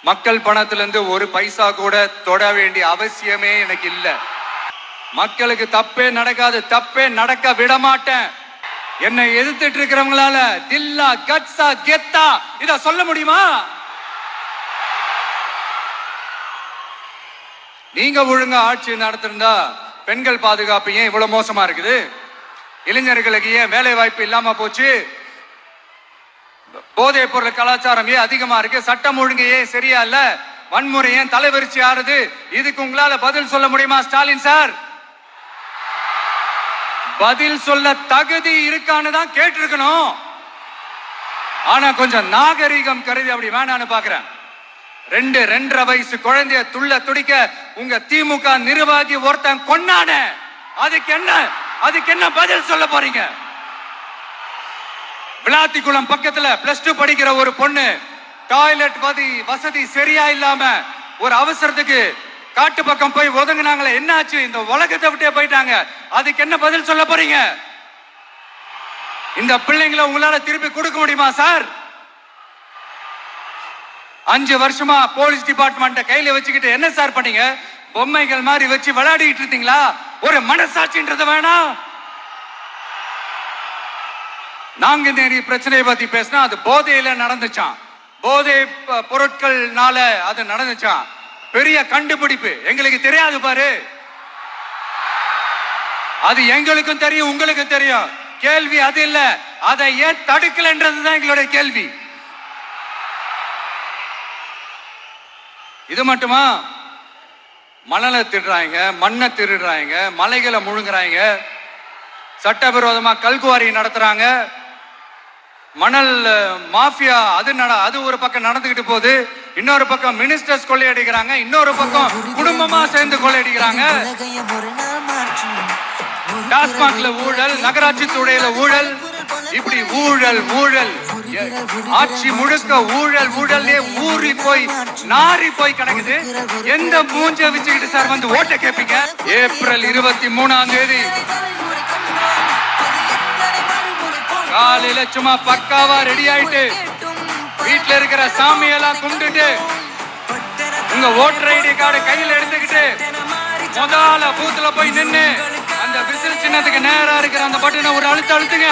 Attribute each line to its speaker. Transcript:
Speaker 1: மக்கள் பணத்திலிருந்து ஒரு பைசா கூட தொட வேண்டிய அவசியமே எனக்கு இல்ல. மக்களுக்கு தப்பே நடக்காது, தப்பே நடக்க விட மாட்டேன். என்னை எதிர்த்துட்டு இருக்கிறவங்களால தில்லா கட்ஸா கெத்தா இத சொல்ல முடியுமா? நீங்க ஒழுங்கா ஆட்சி நடத்திருந்தா பெண்கள் பாதுகாப்பு ஏன் இவ்வளவு மோசமா இருக்குது? இளைஞர்களுக்கு ஏன் வேலை வாய்ப்பு இல்லாம போச்சு? போதைப் பொருள் கலாச்சாரம் ஏன் அதிகமா இருக்கு? சட்டம் ஒழுங்கு ஏன் சரியா இல்ல? வன்முறை ஏன் தலைவரிச்சு ஆறுது? இதுக்கு உங்களால பதில் சொல்ல முடியுமா ஸ்டாலின் சார்? பதில் சொல்ல தகுதி இருக்கான்னு தான் கேட்டிருக்கணும். ஆனா கொஞ்சம் நாகரிகம் கருதி அப்படி வேணான்னு பாக்குறேன். 2.5 வயசு குழந்தைய துள்ள துடிக்க உங்க திமுக நிர்வாகி ஒருத்தன் கொன்னானே, அதுக்கு என்ன பதில் சொல்ல போறீங்க? விளாத்திக்குளம் பக்கத்துல +2 படிக்கிற ஒரு பொண்ணு டாய்லெட் வசதி சரியா இல்லாம ஒரு அவசரத்துக்கு காட்டு பக்கம் போய் ஒதுங்கினாங்களே, என்னாச்சு? இந்த உலகத்தை விட்டே போயிட்டாங்க. அதுக்கு என்ன பதில் சொல்ல போறீங்க? இந்த பிள்ளைங்களை உங்களால திருப்பி கொடுக்க முடியுமா சார்? 5 வருஷமா போலீஸ் டிபார்ட்மெண்ட் கையில வச்சுக்கிட்டு என்ன சார் பண்ணீங்க? பொம்மைகள் மாதிரி வச்சு விளையாடிட்டு இருந்தீங்களா? ஒரு மனசாட்சின்றது வேணாம். நாங்குநேரி பிரச்சனையை பத்தி பேசினா அது போதையில நடந்துச்சான், போதை பொருட்கள்னால அது நடந்துச்சான். பெரிய கண்டுபிடிப்பு எங்களுக்கு தெரியாது பாரு. அது எங்களுக்கும் தெரியும், உங்களுக்கும் தெரியும். கேள்வி அது இல்ல, அதை ஏன் தடுக்கலன்றதுதான் எங்களுடைய கேள்வி. இது மட்டுமா? மணலை திருடுறாங்க, மண்ணை திருடுறாங்க, மலைகளை முழுங்குறாங்க, சட்டவிரோதமா கல்குவாரி நடத்துறாங்க, மணல் மாஃபியா அது ஒரு பக்கம் நடந்துகிட்டு போகுது. இன்னொரு பக்கம் மினிஸ்டர்ஸ் கொள்ளையடிக்கிறாங்க, இன்னொரு பக்கம் குடும்பமா சேர்ந்து கொள்ளையடிக்கிறாங்க. டாஸ்மாக்ல ஊழல், நகராட்சி துறையில ஊழல், இப்படி ஊழல் ஊழல், ஆட்சி முழுக்க ஊழல் ஊழலே ஊறி போய் நாரி போய் கிடக்குது. எந்த மூஞ்ச வச்சுக்கிட்டு சார் வந்து ஓட்ட கேட்பீங்க? ஏப்ரல் 23ஆம் தேதி காலையில சும்மா பக்காவா ரெடி ஆயிட்டு வீட்டுல இருக்கிற சாமியெல்லாம் கும்பிட்டுட்டு உங்க ஓட்டர் ஐடி கார்டு கையில எடுத்துக்கிட்டு முதல்ல பூத்துல போய் நின்னு அந்த விசில் சின்னத்துக்கு நேரா இருக்கிற அந்த பட்டனை ஒரு அழுத்துங்க.